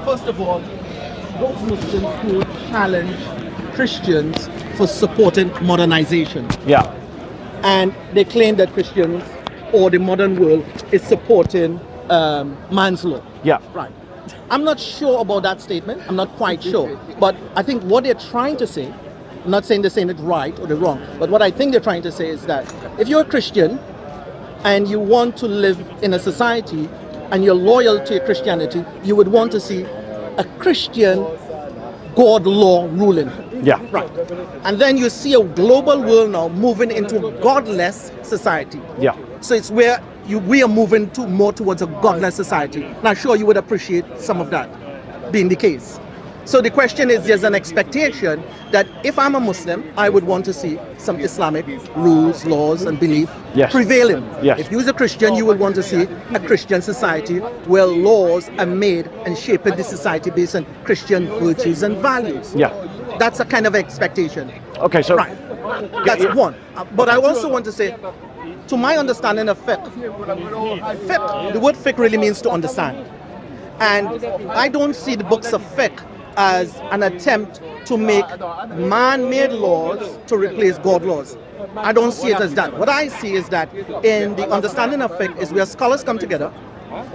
First of all, those Muslims who challenge Christians for supporting modernization. Yeah. And they claim that Christians or the modern world is supporting man's law. Yeah. Right. I'm not sure about that statement. I'm not quite sure. But I think what they're trying to say, I'm not saying they're saying it right or they're wrong, but what I think they're trying to say is that if you're a Christian and you want to live in a society and you're loyal to your Christianity, you would want to see a Christian God law ruling. Yeah. Right. And then you see a global world now moving into a godless society. Yeah. So it's where we are moving more towards a godless society. And I'm sure you would appreciate some of that being the case. So the question is, there's an expectation that if I'm a Muslim, I would want to see some Islamic rules, laws, and belief prevailing. Yes. If you're a Christian, you would want to see a Christian society where laws are made and shaping the society based on Christian virtues and values. Yeah. That's a kind of expectation. Okay, so right. That's one. But I also want to say, to my understanding of fiqh, the word fiqh really means to understand. And I don't see the books of fiqh as an attempt to make man-made laws to replace God laws. I don't see it as that. What I see is that in the understanding of fiqh is where scholars come together,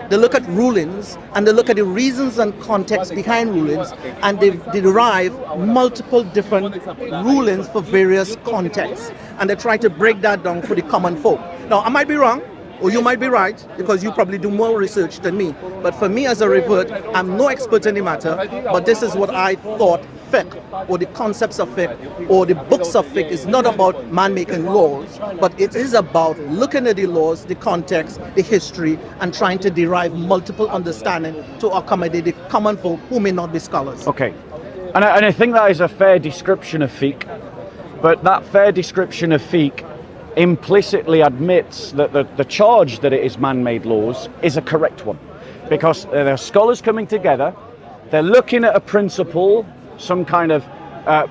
they look at rulings and they look at the reasons and context behind rulings, and they derive multiple different rulings for various contexts, and they try to break that down for the common folk. Now, I might be wrong, or you might be right, because you probably do more research than me. But for me as a revert, I'm no expert in the matter, but this is what I thought fiqh, or the concepts of fiqh, or the books of fiqh is not about man making laws, but it is about looking at the laws, the context, the history, and trying to derive multiple understanding to accommodate the common folk who may not be scholars. Okay. And I think that is a fair description of fiqh, but that fair description of fiqh implicitly admits that the charge that it is man-made laws is a correct one, because there are scholars coming together, they're looking at a principle, some kind of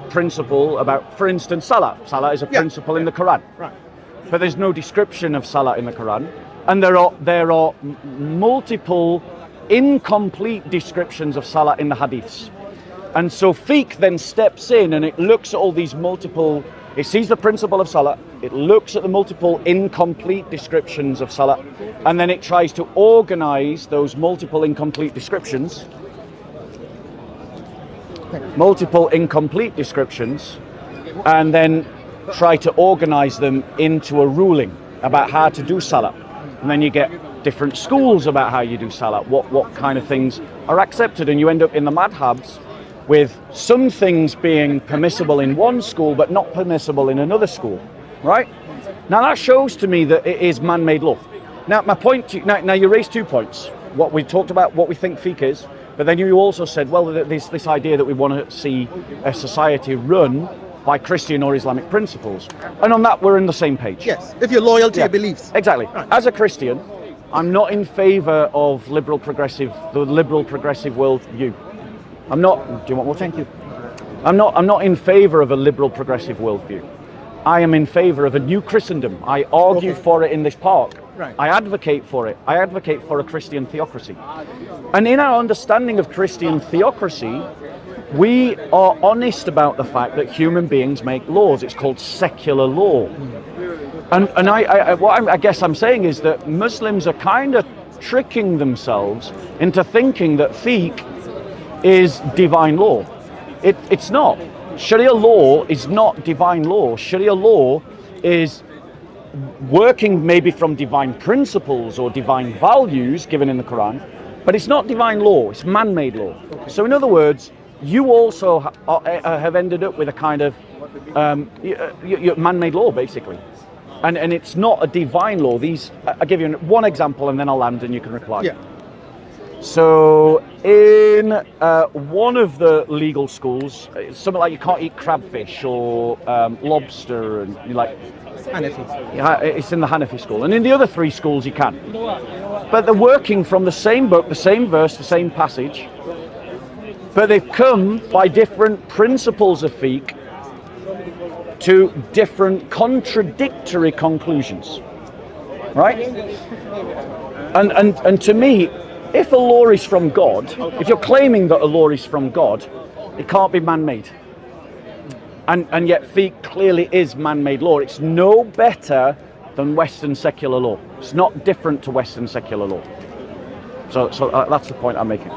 principle about, for instance, salah. Salah is a principle in the Quran, right? But there's no description of salah in the Quran, and there are multiple incomplete descriptions of salah in the hadiths. And so fiqh then steps in and it looks at all these multiple. It sees the principle of salah, it looks at the multiple incomplete descriptions of salah, and then it tries to organize those multiple incomplete descriptions, and then try to organize them into a ruling about how to do salah. And then you get different schools about how you do salah, what kind of things are accepted, and you end up in the madhabs with some things being permissible in one school but not permissible in another school, right? Now that shows to me that it is man-made law. Now my point, now you raised 2 points. What we talked about, what we think fiqh is, but then you also said, well, there's this idea that we want to see a society run by Christian or Islamic principles. And on that, we're in the same page. Yes, if you're loyal to your beliefs. Exactly. Right. As a Christian, I'm not in favor of the liberal progressive worldview. I'm not. Do you want more? Thank you. I'm not in favor of a liberal progressive worldview. I am in favor of a new Christendom. I argue for it in this park. Right. I advocate for it. I advocate for a Christian theocracy. And in our understanding of Christian theocracy, we are honest about the fact that human beings make laws. It's called secular law. And what I guess I'm saying is that Muslims are kind of tricking themselves into thinking that fiqh is divine law. It's not. Sharia law is not divine law. Sharia law is working maybe from divine principles or divine values given in the Quran, but it's not divine law, it's man-made law. So in other words, you also have ended up with a kind of man-made law, basically. And it's not a divine law. I'll give you one example and then I'll land and you can reply. Yeah. So in one of the legal schools, something like you can't eat crabfish or lobster, and you like Hanafi. It's in the Hanafi school, and in the other 3 schools you can. But they're working from the same book, the same verse, the same passage, but they've come by different principles of fiqh to different contradictory conclusions, right? And to me, if a law is from God, if you're claiming that a law is from God, it can't be man-made. And yet fiqh clearly is man-made law. It's no better than Western secular law. It's not different to Western secular law. So that's the point I'm making.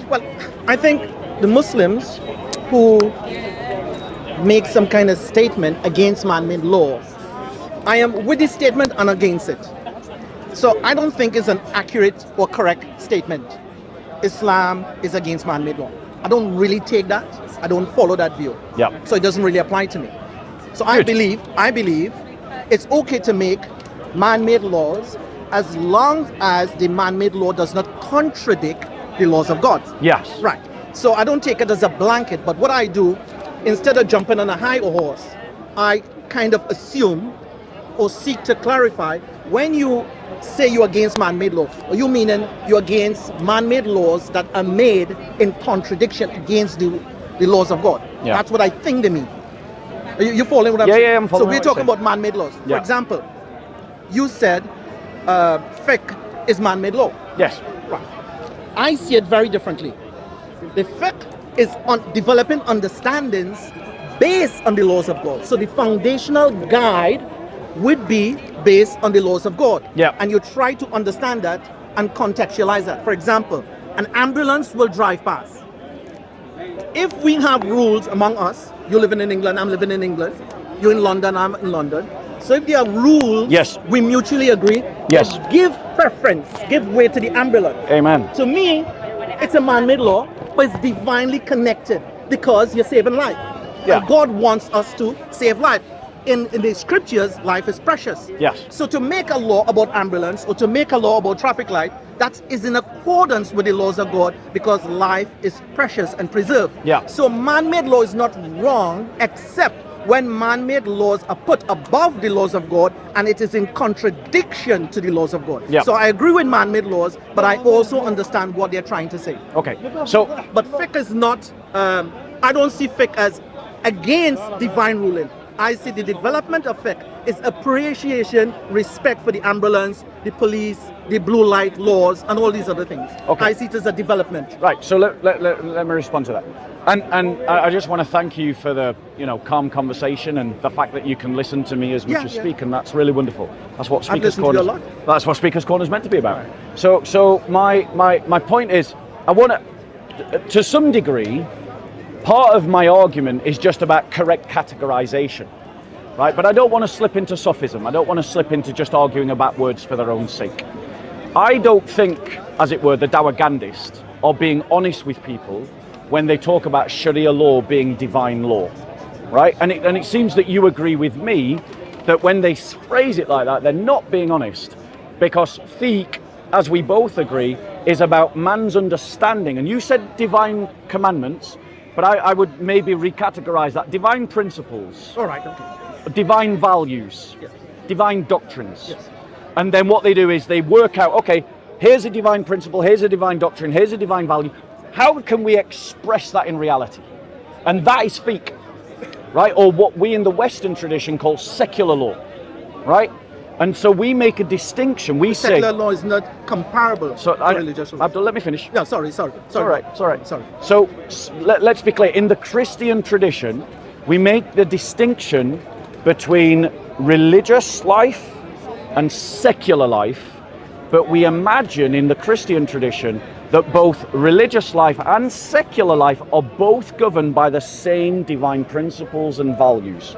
Well, I think the Muslims who make some kind of statement against man-made law, I am with this statement and against it. So I don't think it's an accurate or correct statement. Islam is against man-made law. I don't really take that. I don't follow that view. Yeah. So it doesn't really apply to me. So I believe it's okay to make man-made laws as long as the man-made law does not contradict the laws of God. Yes. Right. So I don't take it as a blanket, but what I do, instead of jumping on a high horse, I kind of assume or seek to clarify, when you say you're against man-made law, are you meaning you're against man-made laws that are made in contradiction against the laws of God? Yeah. That's what I think they mean. You following what I'm saying? Yeah, I'm following. So we're talking about man-made laws. For example, you said fiqh is man-made law. Yes. Right. I see it very differently. The fiqh is on developing understandings based on the laws of God. So the foundational guide would be based on the laws of God. Yeah. And you try to understand that and contextualize that. For example, an ambulance will drive past. If we have rules among us, you're living in England, I'm living in England, you're in London, I'm in London. So if there are rules, yes, we mutually agree, yes, give preference, give way to the ambulance. Amen. To me, it's a man-made law, but it's divinely connected because you're saving life. Yeah. And God wants us to save life. In the scriptures, life is precious. Yes. So to make a law about ambulance or to make a law about traffic light, that is in accordance with the laws of God because life is precious and preserved. Yeah. So man-made law is not wrong except when man-made laws are put above the laws of God and it is in contradiction to the laws of God. Yeah. So I agree with man-made laws, but I also understand what they're trying to say. Okay. So, but fiqh is not, I don't see fiqh as against divine ruling. I see the development of fiqh is appreciation, respect for the ambulance, the police, the blue light laws, and all these other things. Okay. I see it as a development. Right. So let me respond to that. And I just want to thank you for the calm conversation and the fact that you can listen to me as much as speak, and that's really wonderful. That's what Speaker's Corner. That's what Speaker's Corner is meant to be about. Right. So my point is, I want to some degree. Part of my argument is just about correct categorization, right? But I don't want to slip into sophism. I don't want to slip into just arguing about words for their own sake. I don't think, as it were, the Dawagandist are being honest with people when they talk about Sharia law being divine law, right? And it seems that you agree with me that when they phrase it like that, they're not being honest, because fiqh, as we both agree, is about man's understanding. And you said divine commandments, but I would maybe recategorize that. Divine principles. All right, okay. Divine values. Yes. Divine doctrines. Yes. And then what they do is they work out, okay, here's a divine principle, here's a divine doctrine, here's a divine value. How can we express that in reality? And that is fiqh, right? Or what we in the Western tradition call secular law, right? And so we make a distinction. We say secular law is not comparable to religious law. Abdul, let me finish. No, sorry. It's all right. Sorry. So let's be clear. In the Christian tradition, we make the distinction between religious life and secular life, but we imagine in the Christian tradition that both religious life and secular life are both governed by the same divine principles and values.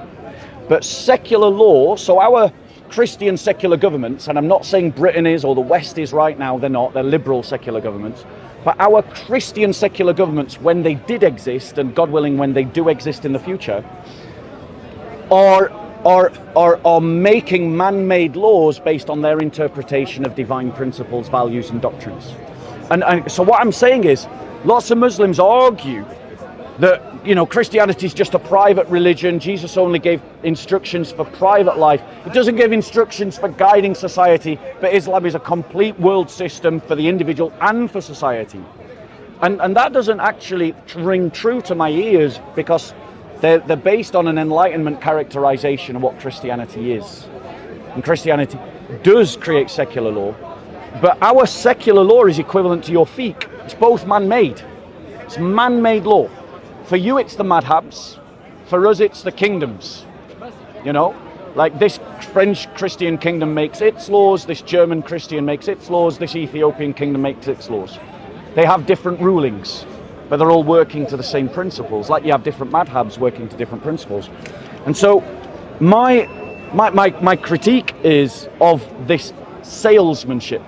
But secular law, so our Christian secular governments, and I'm not saying Britain is or the West is right now, they're not, they're liberal secular governments, but our Christian secular governments, when they did exist, and God willing when they do exist in the future, are making man-made laws based on their interpretation of divine principles, values and doctrines. And so what I'm saying is, lots of Muslims argue that Christianity is just a private religion. Jesus only gave instructions for private life. It doesn't give instructions for guiding society, but Islam is a complete world system for the individual and for society. And that doesn't actually ring true to my ears, because they're based on an Enlightenment characterization of what Christianity is. And Christianity does create secular law, But our secular law is equivalent to your fiqh. It's both man-made. It's man-made law. For you, it's the madhabs. For us, it's the kingdoms. You know, like this French Christian kingdom makes its laws, this German Christian makes its laws, this Ethiopian kingdom makes its laws. They have different rulings, but they're all working to the same principles, like you have different madhabs working to different principles. And so my critique is of this salesmanship,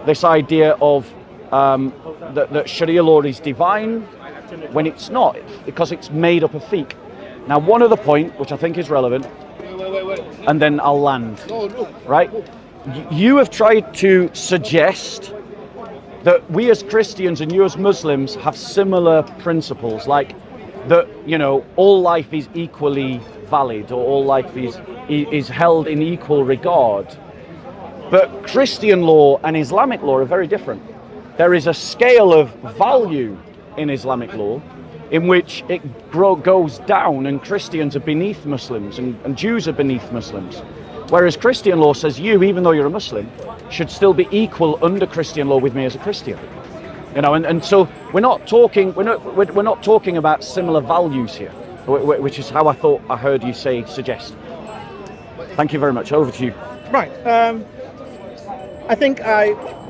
this idea of that Sharia law is divine when it's not, because it's made up of fiqh. Now, one other point, which I think is relevant, and then I'll land, right? You have tried to suggest that we as Christians and you as Muslims have similar principles, like that, you know, all life is equally valid, or all life is held in equal regard. But Christian law and Islamic law are very different. There is a scale of value in Islamic law in which it goes down, and Christians are beneath Muslims and Jews are beneath Muslims. Whereas Christian law says you, even though you're a Muslim, should still be equal under Christian law with me as a Christian. You know, and so we're not talking about similar values here, which is how I thought I heard you suggest. Thank you very much. Over to you. Right. I think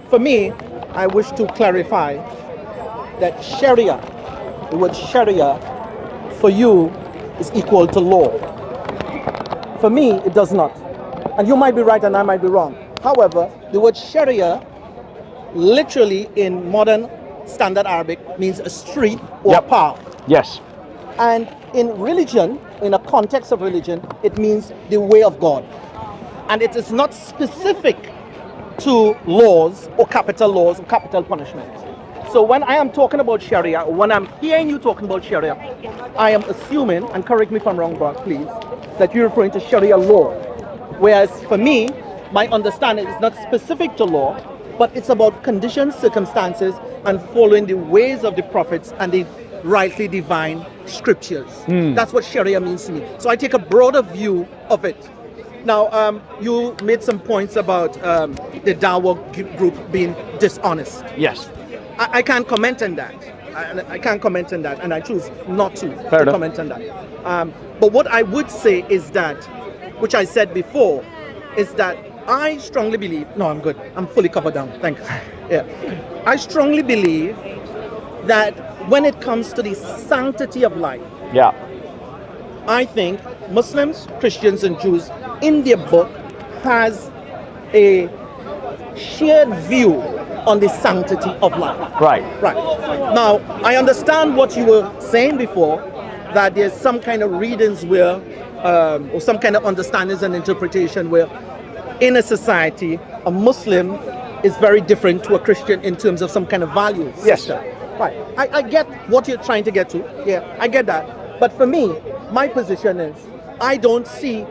for me, I wish to clarify that Sharia, the word Sharia, for you is equal to law. For me, it does not. And you might be right and I might be wrong. However, the word Sharia literally in modern standard Arabic means a street or a path. Yes. And in religion, in a context of religion, it means the way of God. And it is not specific to laws or capital punishment. So when I am talking about Sharia, or when I'm hearing you talking about Sharia, I am assuming, and correct me if I'm wrong, Brock, please, that you're referring to Sharia law. Whereas for me, my understanding is not specific to law, but it's about conditions, circumstances, and following the ways of the prophets and the rightly divine scriptures. That's what Sharia means to me. So I take a broader view of it. Now, you made some points about the Dawah group being dishonest. Yes. I can't comment on that. I can't comment on that, and I choose not to comment on that. But what I would say is that, which I said before, is that I strongly believe, no, I'm good. I'm fully covered down. Thanks. Yeah. I strongly believe that when it comes to the sanctity of life, I think Muslims, Christians, and Jews in their book has a shared view on the sanctity of life. Right. Now, I understand what you were saying before, that there's some kind of readings where, or some kind of understandings and interpretation where in a society, a Muslim is very different to a Christian in terms of some kind of values. Yes. Right. I get what you're trying to get to. Yeah, I get that. But for me, my position is, I don't see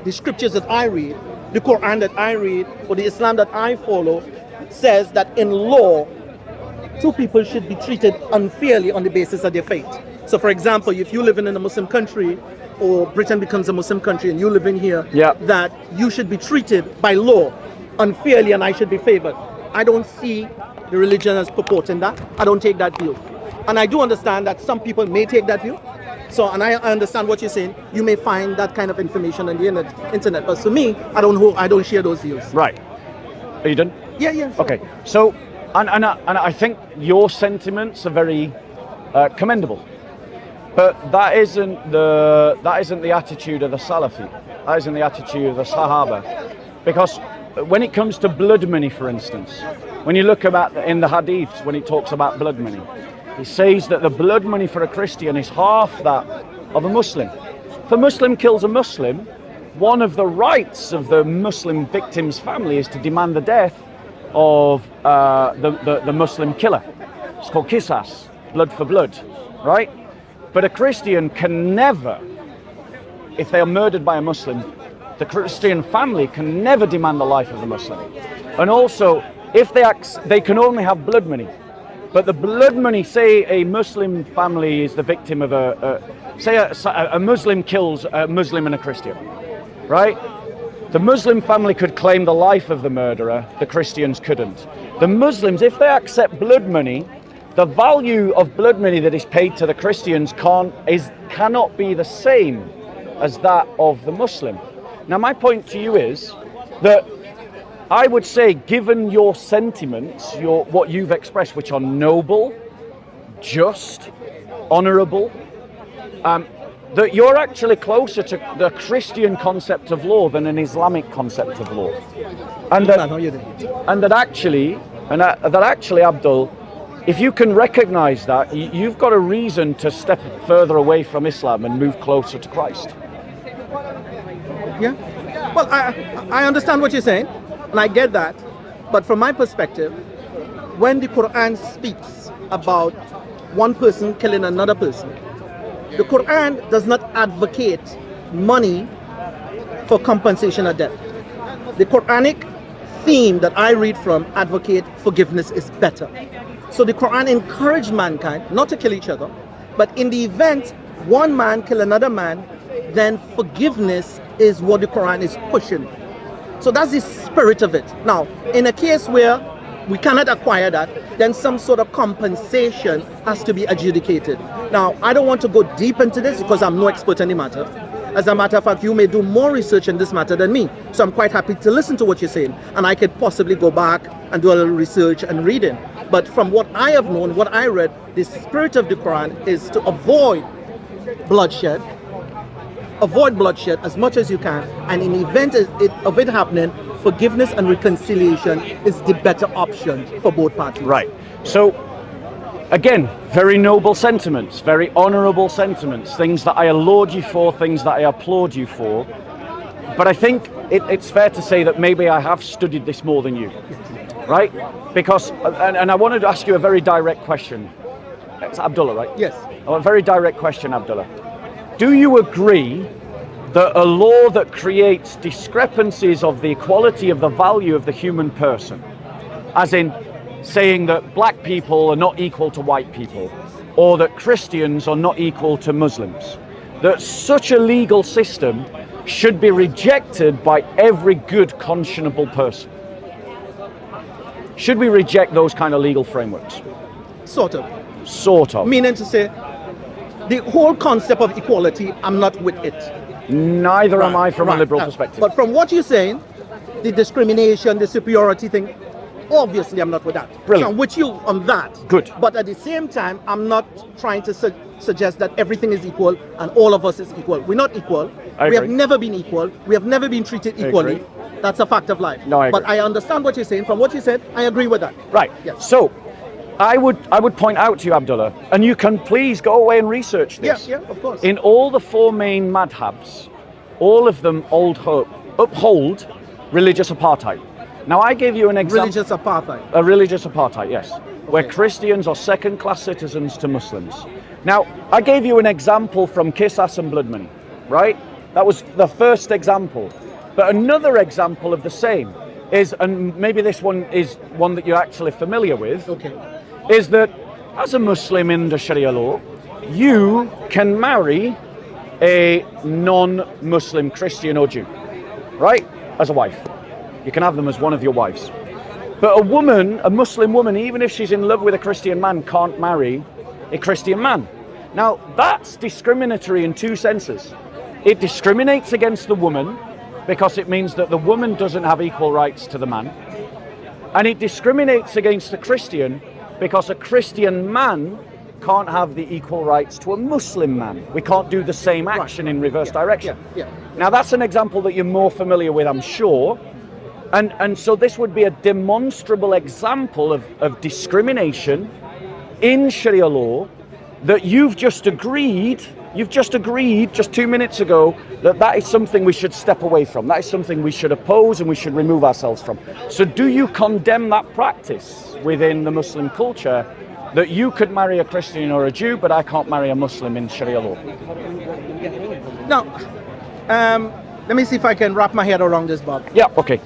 the scriptures that I read, the Quran that I read, or the Islam that I follow, says that in law, two people should be treated unfairly on the basis of their faith. So for example, if you live in a Muslim country, or Britain becomes a Muslim country and you live in here, that you should be treated by law unfairly and I should be favored. I don't see the religion as purporting that. I don't take that view. And I do understand that some people may take that view. So, and I understand what you're saying. You may find that kind of information on the internet. But for me, I don't share those views. Right. Are you done? Yeah. Sure. Okay. So, and I think your sentiments are very commendable. But that isn't the attitude of the Salafi. That isn't the attitude of the Sahaba. Because when it comes to blood money, for instance, when you look about in the Hadiths, when he talks about blood money, he says that the blood money for a Christian is half that of a Muslim. If a Muslim kills a Muslim, one of the rights of the Muslim victim's family is to demand the death of the Muslim killer. It's called qisas, blood for blood, right? But a Christian can never, if they are murdered by a Muslim, the Christian family can never demand the life of the Muslim. And also, if they can only have blood money. But the blood money, say a Muslim family is the victim of say a Muslim kills a Muslim and a Christian, right? The Muslim family could claim the life of the murderer, the Christians couldn't. The Muslims, if they accept blood money, the value of blood money that is paid to the Christians cannot be the same as that of the Muslim. Now, my point to you is that I would say, given your sentiments, what you've expressed, which are noble, just, honourable, that you're actually closer to the Christian concept of law than an Islamic concept of law, and that actually, Abdul, if you can recognise that, you've got a reason to step further away from Islam and move closer to Christ. Yeah. Well, I understand what you're saying, and I get that, but from my perspective, when the Quran speaks about one person killing another person, the Quran does not advocate money for compensation of death. The Quranic theme that I read from advocate forgiveness is better. So the Quran encouraged mankind not to kill each other, but in the event one man kill another man, then forgiveness is what the Quran is pushing. So that's the spirit of it. Now, in a case where we cannot acquire that, then some sort of compensation has to be adjudicated. Now, I don't want to go deep into this because I'm no expert in the matter. As a matter of fact, you may do more research in this matter than me. So I'm quite happy to listen to what you're saying. And I could possibly go back and do a little research and reading. But from what I have known, what I read, the spirit of the Quran is to avoid bloodshed. Avoid bloodshed as much as you can. And in the event of it happening, forgiveness and reconciliation is the better option for both parties. Right. So, again, very noble sentiments, very honourable sentiments, things that I laud you for, things that I applaud you for. But I think it's fair to say that maybe I have studied this more than you, right? Because, and I wanted to ask you a very direct question. It's Abdullah, right? Yes. A very direct question, Abdullah. Do you agree that a law that creates discrepancies of the equality of the value of the human person, as in saying that black people are not equal to white people, or that Christians are not equal to Muslims, that such a legal system should be rejected by every good conscionable person? Should we reject those kind of legal frameworks? Sort of. Sort of. Meaning to say, the whole concept of equality, I'm not with it. Neither am I from a liberal perspective. But from what you're saying, the discrimination, the superiority thing, obviously I'm not with that. Brilliant. So I'm with you on that. Good. But at the same time, I'm not trying to suggest that everything is equal and all of us is equal. We're not equal. I we agree. have never been equal. We have never been treated equally. That's a fact of life. No, I agree. But I understand what you're saying. From what you said, I agree with that. Right. Yes. So, I would point out to you, Abdullah, and you can please go away and research this. Yeah, of course. In all the four main madhabs, all of them uphold religious apartheid. Now, I gave you an example. Religious apartheid. A religious apartheid, yes. Where Christians are second-class citizens to Muslims. Now, I gave you an example from Qisas and blood money, right? That was the first example. But another example of the same is, and maybe this one is one that you're actually familiar with, is that as a Muslim in the Sharia law, you can marry a non-Muslim Christian or Jew, right? As a wife. You can have them as one of your wives. But a woman, a Muslim woman, even if she's in love with a Christian man, can't marry a Christian man. Now, that's discriminatory in two senses. It discriminates against the woman because it means that the woman doesn't have equal rights to the man. And it discriminates against the Christian because a Christian man can't have the equal rights to a Muslim man. We can't do the same action in reverse direction. Now, that's an example that you're more familiar with, I'm sure. And so this would be a demonstrable example of discrimination in Sharia law that you've just agreed just 2 minutes ago that is something we should step away from. That is something we should oppose and we should remove ourselves from. So do you condemn that practice within the Muslim culture, that you could marry a Christian or a Jew, but I can't marry a Muslim in Sharia law? Now, let me see if I can wrap my head around this, Bob. Yeah, okay.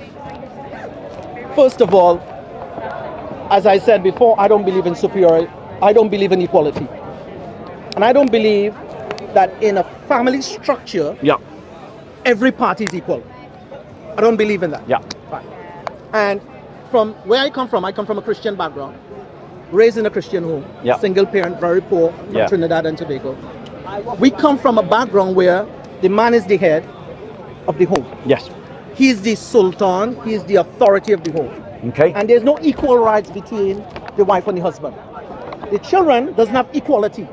First of all, as I said before, I don't believe in superiority. I don't believe in equality. And I don't believe that in a family structure, every party is equal. I don't believe in that. Yeah. Right. And from where I come from a Christian background, raised in a Christian home, Yeah. single parent, very poor, from Yeah. Trinidad and Tobago. We come from a background where the man is the head of the home. Yes. He's the sultan, he's the authority of the home. Okay. And there's no equal rights between the wife and the husband. The children doesn't have equality.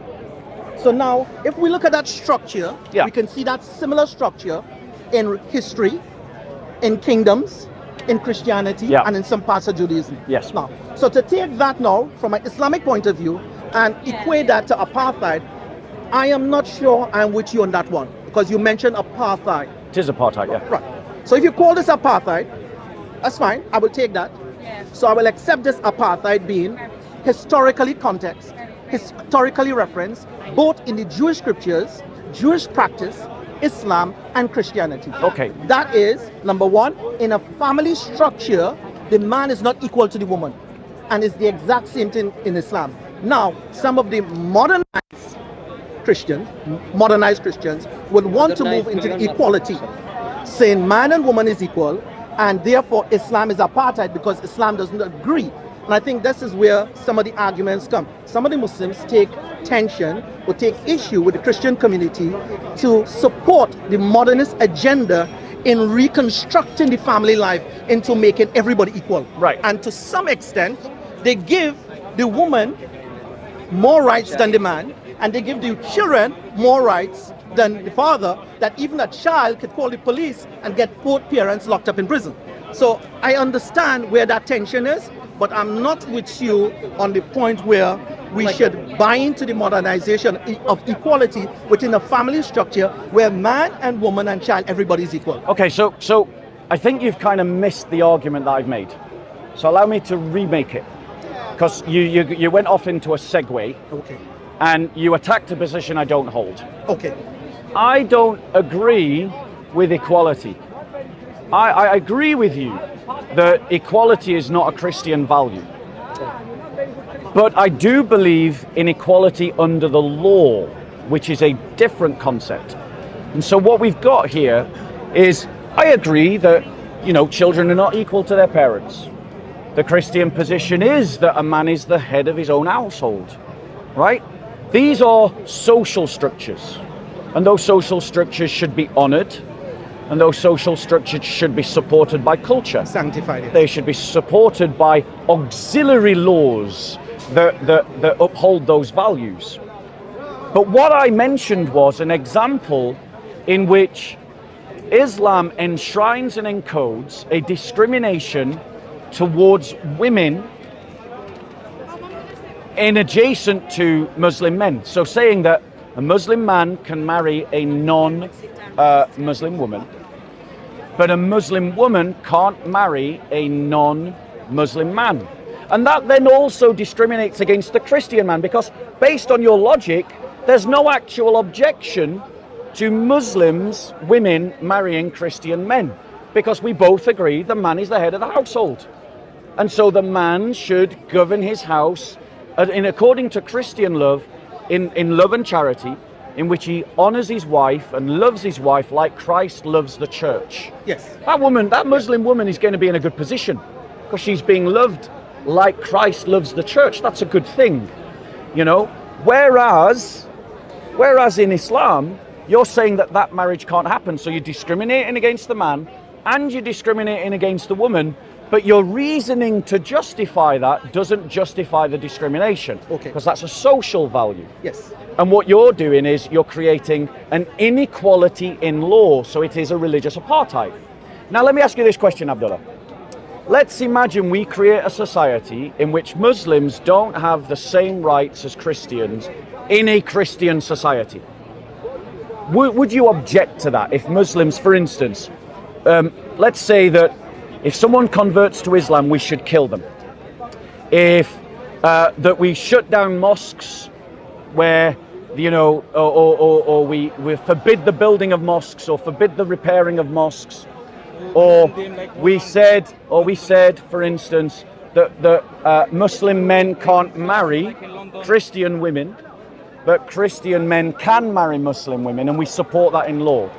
So now, if we look at that structure, Yeah. we can see that similar structure in history, in kingdoms, in Christianity, Yeah. and in some parts of Judaism. Yes. Now, so to take that now from an Islamic point of view and equate that to apartheid, I am not sure I'm with you on that one, because you mentioned apartheid. It is apartheid, yeah. Right. So if you call this apartheid, that's fine. I will take that. So I will accept this apartheid being historically context, historically referenced, both in the Jewish scriptures, Jewish practice, Islam, and Christianity. Okay. That is, number one, in a family structure, the man is not equal to the woman. And it's the exact same thing in Islam. Now, some of the modernized Christians would want to move into the equality, saying man and woman is equal, and therefore Islam is apartheid because Islam doesn't agree. And I think this is where some of the arguments come. Some of the Muslims take tension or take issue with the Christian community to support the modernist agenda in reconstructing the family life into making everybody equal. Right. And to some extent, they give the woman more rights than the man, and they give the children more rights than the father, that even a child could call the police and get both parents locked up in prison. So I understand where that tension is, but I'm not with you on the point where we should buy into the modernization of equality within a family structure where man and woman and child, everybody's equal. Okay, so I think you've kind of missed the argument that I've made. So allow me to remake it. Because you went off into a segue. Okay. And you attacked a position I don't hold. Okay. I don't agree with equality. I agree with you that equality is not a Christian value. But I do believe in equality under the law, which is a different concept. And so what we've got here is, I agree that, children are not equal to their parents. The Christian position is that a man is the head of his own household, right? These are social structures, and those social structures should be honored, and those social structures should be supported by culture. Sanctified. Yes. They should be supported by auxiliary laws that uphold those values. But what I mentioned was an example in which Islam enshrines and encodes a discrimination towards women in adjacent to Muslim men. So saying that a Muslim man can marry a non-Muslim woman, but a Muslim woman can't marry a non-Muslim man. And that then also discriminates against the Christian man, because based on your logic, there's no actual objection to Muslims, women marrying Christian men, because we both agree the man is the head of the household. And so the man should govern his house according to Christian love, in love and charity, in which he honors his wife and loves his wife like Christ loves the church. Yes. That Muslim woman is going to be in a good position because she's being loved like Christ loves the church. That's a good thing, Whereas in Islam, you're saying that marriage can't happen. So you're discriminating against the man and you're discriminating against the woman. But your reasoning to justify that doesn't justify the discrimination. Okay. Because that's a social value. Yes. And what you're doing is you're creating an inequality in law. So it is a religious apartheid. Now let me ask you this question, Abdullah. Let's imagine we create a society in which Muslims don't have the same rights as Christians in a Christian society. Would you object to that? If Muslims, for instance, let's say that if someone converts to Islam, we should kill them. If that we shut down mosques where, or we forbid the building of mosques or forbid the repairing of mosques, or we said, for instance, that Muslim men can't marry Christian women, but Christian men can marry Muslim women, and we support that in law.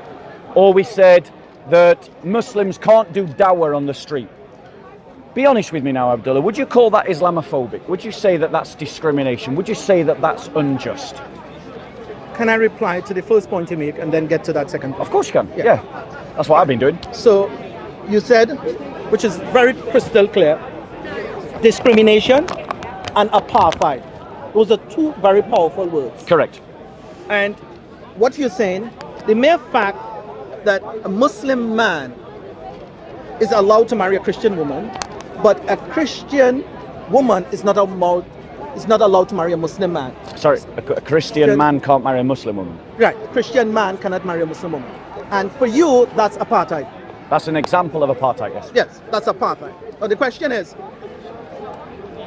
Or we said that Muslims can't do dawah on the street. Be honest with me now, Abdullah. Would you call that Islamophobic? Would you say that that's discrimination? Would you say that that's unjust? Can I reply to the first point you make and then get to that second point? Of course you can. Yeah. That's what I've been doing. So you said, which is very crystal clear, discrimination and apartheid. Those are two very powerful words. Correct. And what you're saying, the mere fact that a Muslim man is allowed to marry a Christian woman, but a Christian woman is not allowed to marry a Muslim man. Sorry, a Christian man can't marry a Muslim woman. Right, a Christian man cannot marry a Muslim woman. And for you, that's apartheid. That's an example of apartheid, yes. Yes, that's apartheid. But the question is,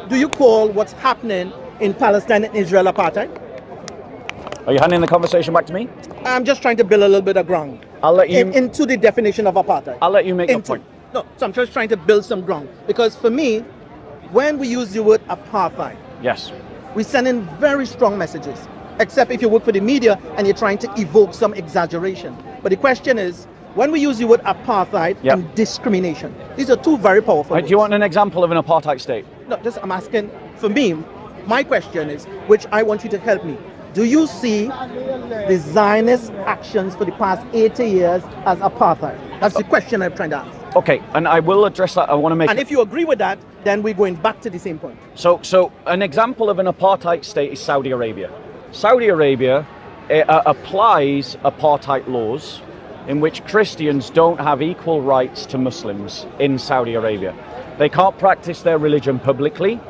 do you call what's happening in Palestine and Israel apartheid? Are you handing the conversation back to me? I'm just trying to build a little bit of ground. I'll let you into the definition of apartheid. I'll let you make your point. No, so I'm just trying to build some ground. Because for me, when we use the word apartheid, yes, we send in very strong messages. Except if you work for the media and you're trying to evoke some exaggeration. But the question is, when we use the word apartheid and discrimination, these are two very powerful words. Do you want an example of an apartheid state? No, just I'm asking, for me, my question is, which I want you to help me. Do you see the Zionist actions for the past 80 years as apartheid? That's the question I'm trying to ask. Okay, and I will address that. I want to make. And if you agree with that, then we're going back to the same point. So an example of an apartheid state is Saudi Arabia. Saudi Arabia applies apartheid laws in which Christians don't have equal rights to Muslims in Saudi Arabia. They can't practice their religion publicly.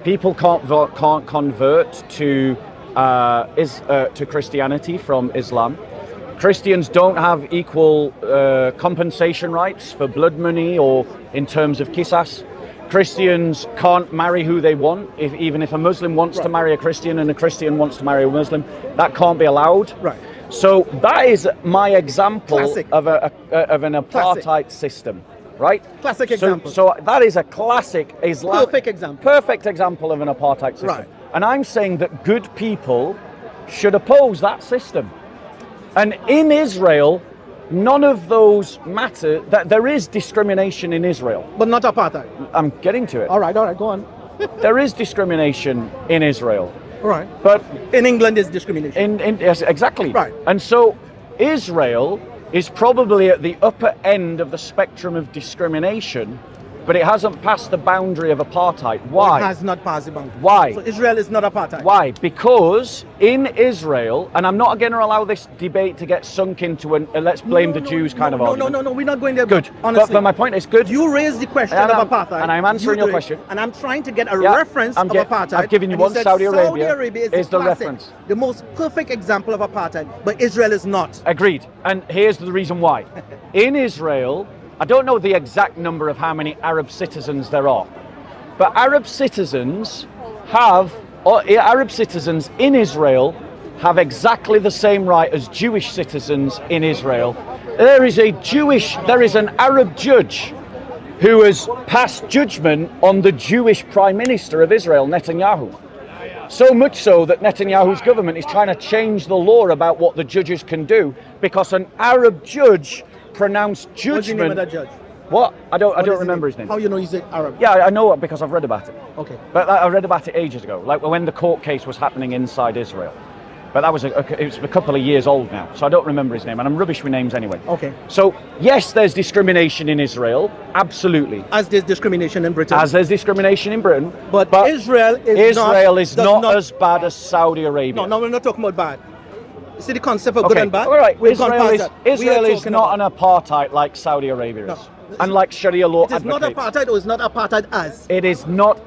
People can't convert to Christianity from Islam. Christians don't have equal compensation rights for blood money or in terms of qisas. Christians can't marry who they want. Even if a Muslim wants to marry a Christian and a Christian wants to marry a Muslim, that can't be allowed. Right. So that is my example of an apartheid Classic. System, right? Classic example. So that is a classic Islam. Perfect example of an apartheid system. Right. And I'm saying that good people should oppose that system. And in Israel, none of those matter. That there is discrimination in Israel. But not apartheid. I'm getting to it. All right, go on. There is discrimination in Israel. All right. But in England is discrimination. Yes, exactly. Right. And so Israel is probably at the upper end of the spectrum of discrimination, but it hasn't passed the boundary of apartheid. Why? It has not passed the boundary. Why? So Israel is not apartheid. Why? Because in Israel, and I'm not going to allow this debate to get sunk into a let's blame the Jews kind of argument. No, we're not going there. Good. Honestly. But my point is good. You raised the question of apartheid. And I'm answering your question. And I'm trying to get a reference of apartheid. I've given you one. Saudi Arabia is the reference. The most perfect example of apartheid, but Israel is not. Agreed. And here's the reason why. In Israel, I don't know the exact number of how many Arab citizens there are, but Arab citizens in Israel have exactly the same right as Jewish citizens in Israel. There is an Arab judge who has passed judgment on the Jewish Prime Minister of Israel, Netanyahu. So much so that Netanyahu's government is trying to change the law about what the judges can do because an Arab judge pronounced judgment. What's the name of that judge? What? I don't remember his name. How you know he's Arab? Yeah, I know it because I've read about it. Okay. But I read about it ages ago, like when the court case was happening inside Israel. But that was it was a couple of years old now, so I don't remember his name, and I'm rubbish with names anyway. Okay. So yes, there's discrimination in Israel, absolutely. As there's discrimination in Britain. As there's discrimination in Britain. But Israel is not as bad as Saudi Arabia. No, we're not talking about bad. You see the concept of good and bad? All right. Israel is not an apartheid like Saudi Arabia is. And like Sharia law advocates. It is not apartheid, or it's not apartheid as? It is not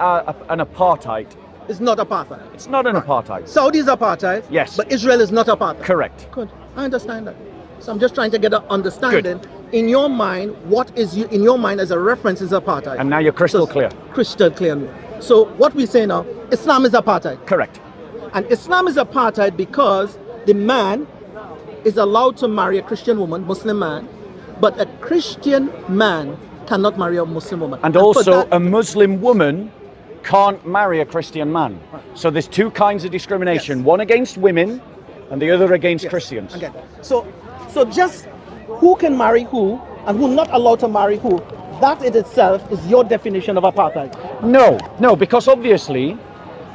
an apartheid. It's not apartheid. It's not an apartheid. Saudi is apartheid. Yes. But Israel is not apartheid. Correct. Good. I understand that. So I'm just trying to get an understanding. In your mind, what is in your mind as a reference is apartheid? And now you're crystal clear. Crystal clear. So what we say now, Islam is apartheid. Correct. And Islam is apartheid because the man is allowed to marry a Christian woman, Muslim man, but a Christian man cannot marry a Muslim woman. And also a Muslim woman can't marry a Christian man. Right. So there's two kinds of discrimination, one against women and the other against Christians. Okay. So just who can marry who and who are not allowed to marry who, that in itself is your definition of apartheid. No, because obviously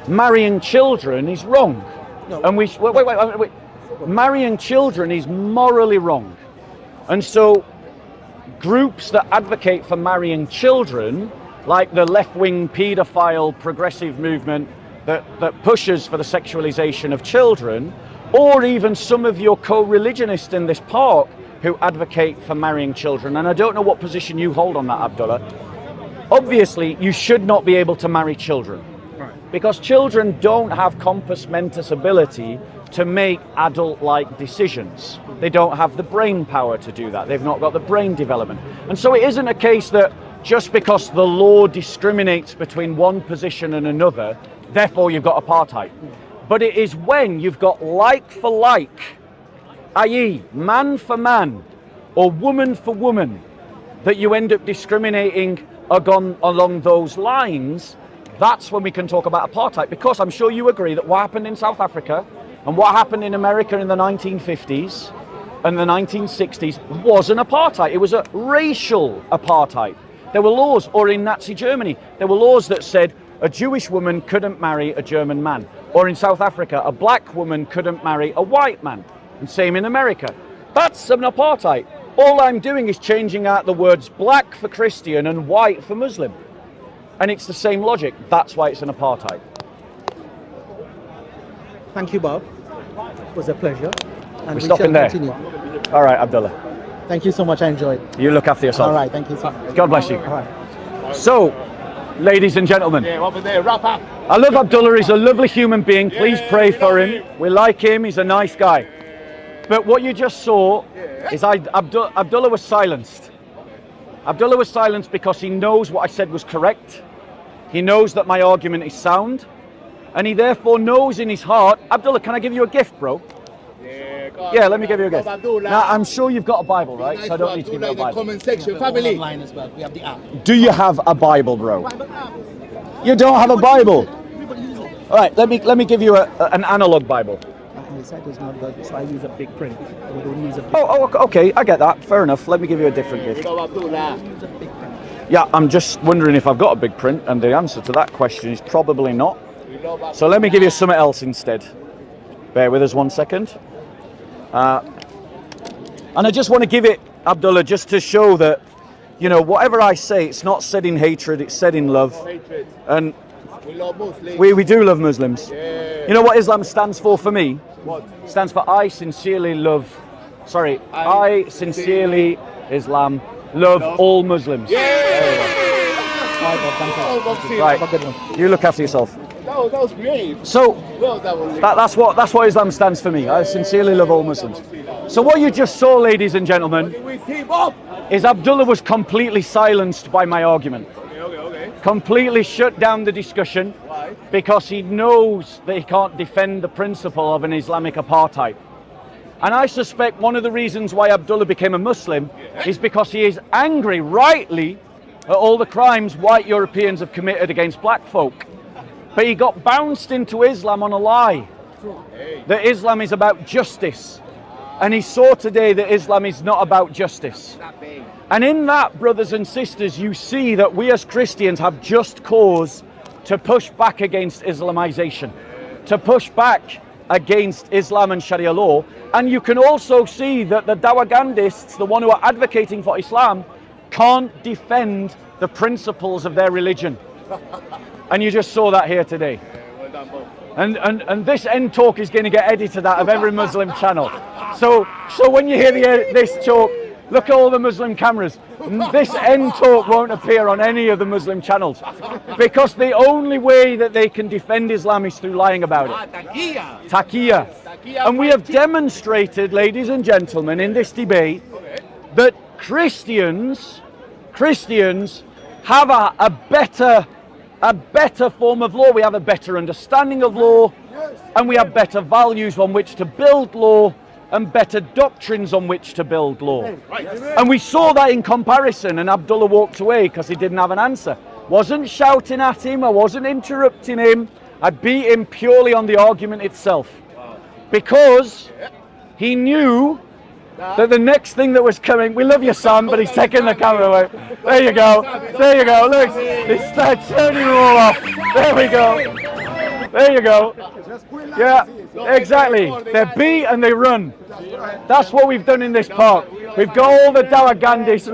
marrying children is wrong. No. And wait. Marrying children is morally wrong. And so groups that advocate for marrying children, like the left-wing paedophile progressive movement that pushes for the sexualization of children, or even some of your co-religionists in this park who advocate for marrying children, and I don't know what position you hold on that, Abdullah. Obviously, you should not be able to marry children. Because children don't have compos mentis ability to make adult-like decisions. They don't have the brain power to do that. They've not got the brain development. And so it isn't a case that just because the law discriminates between one position and another, therefore you've got apartheid. But it is when you've got like for like, i.e. man for man or woman for woman, that you end up discriminating along those lines. That's when we can talk about apartheid, because I'm sure you agree that what happened in South Africa and what happened in America in the 1950s and the 1960s was an apartheid. It was a racial apartheid. There were laws, or in Nazi Germany, there were laws that said a Jewish woman couldn't marry a German man. Or in South Africa, a black woman couldn't marry a white man. And same in America. That's an apartheid. All I'm doing is changing out the words black for Christian and white for Muslim. And it's the same logic. That's why it's an apartheid. Thank you, Bob. It was a pleasure. And We're stopping there. Continue. All right, Abdullah. Thank you so much. I enjoyed. You look after yourself. All right. Thank you so much. God bless you. All right. So, ladies and gentlemen, I love Abdullah. He's a lovely human being. Please pray for him. We like him. He's a nice guy. But what you just saw is Abdullah was silenced. Abdullah was silenced because he knows what I said was correct. He knows that my argument is sound. And he therefore knows in his heart, Abdullah, can I give you a gift, bro? Yeah, let me give you a gift. Now, I'm sure you've got a Bible, right? So I don't need to give you a Bible. Comment section, family. We have the app. Do you have a Bible, bro? You don't have a Bible? All right, let me give you an analog Bible. The site is not good, so I use a big print. We don't use a big Okay, I get that. Fair enough. Let me give you a different gift. Yeah, I'm just wondering if I've got a big print, and the answer to that question is probably not. So let me give you something else instead. Bear with us 1 second. And I just want to give it, Abdullah, just to show that, you know, whatever I say, it's not said in hatred, it's said in love. And we love Muslims. We do love Muslims. Yeah. You know what Islam stands for me? What? It stands for I sincerely Islam love all Muslims. Yeah. Right, you look after yourself. That was great. So that's what Islam stands for me. I sincerely love all Muslims. So what you just saw, ladies and gentlemen, is Abdullah was completely silenced by my argument. Okay. Completely shut down the discussion. Why? Because he knows that he can't defend the principle of an Islamic apartheid. And I suspect one of the reasons why Abdullah became a Muslim is because he is angry, rightly, at all the crimes white Europeans have committed against black folk. But he got bounced into Islam on a lie, that Islam is about justice. And he saw today that Islam is not about justice. And in that, brothers and sisters, you see that we as Christians have just cause to push back against Islamization, to push back against Islam and Sharia law. And you can also see that the Dawagandists, the one who are advocating for Islam, can't defend the principles of their religion. And you just saw that here today. And this end talk is going to get edited out of every Muslim channel. So when you hear this talk, look at all the Muslim cameras. This end talk won't appear on any of the Muslim channels, because the only way that they can defend Islam is through lying about it. Taqiyya. And we have demonstrated, ladies and gentlemen, in this debate, that Christians have a better form of law. We have a better understanding of law, and we have better values on which to build law, and better doctrines on which to build law. And we saw that in comparison, and Abdullah walked away because he didn't have an answer. Wasn't shouting at him, I wasn't interrupting him. I beat him purely on the argument itself, because he knew that the next thing that was coming, we love you, Sam, but he's taking the camera away. There you go. There you go. Look, it's turning them all off. There we go. There you go. Yeah, exactly. They beat and they run. That's what we've done in this park. We've got all the Dawagandis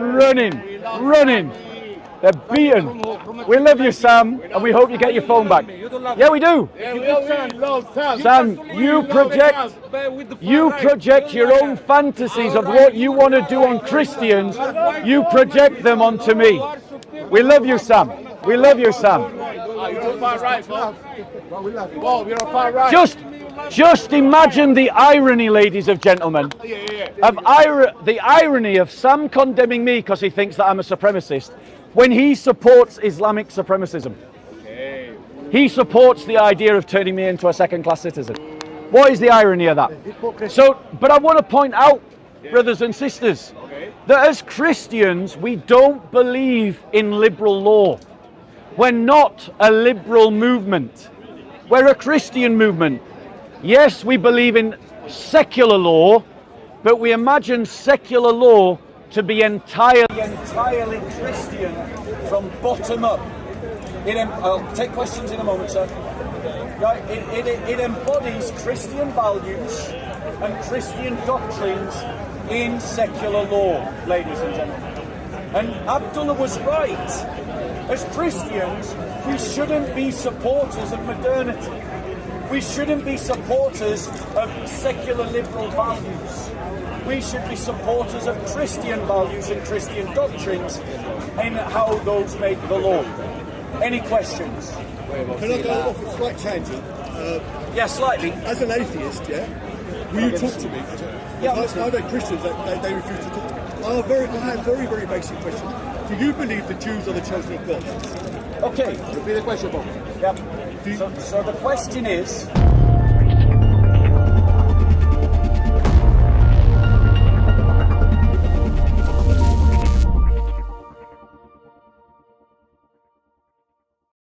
running. They're beaten. We love you, Sam, and we hope you get your phone back. Yeah, we do. Sam, you project your own fantasies of what you want to do on Christians. You project them onto me. We love you, Sam. We love you, Sam. Just imagine the irony, ladies and gentlemen, of the irony of Sam condemning me because he thinks that I'm a supremacist, when he supports Islamic supremacism. He supports the idea of turning me into a second-class citizen. What is the irony of that? So, but I want to point out, brothers and sisters, that as Christians, we don't believe in liberal law. We're not a liberal movement. We're a Christian movement. Yes, we believe in secular law, but we imagine secular law to be entirely Christian from bottom up. I'll take questions in a moment, sir. It embodies Christian values and Christian doctrines in secular law, ladies and gentlemen. And Abdullah was right. As Christians, we shouldn't be supporters of modernity. We shouldn't be supporters of secular liberal values. We should be supporters of Christian values and Christian doctrines in how those make the law. Any questions? Can I go off a slight tangent? Yeah, slightly. As an atheist, will you talk to me? Yeah, I've had Christians that they refuse to talk to me. I have a very basic question. Do you believe the Jews are the chosen of God? Okay. Repeat the question, Bob. Yep. So the question is,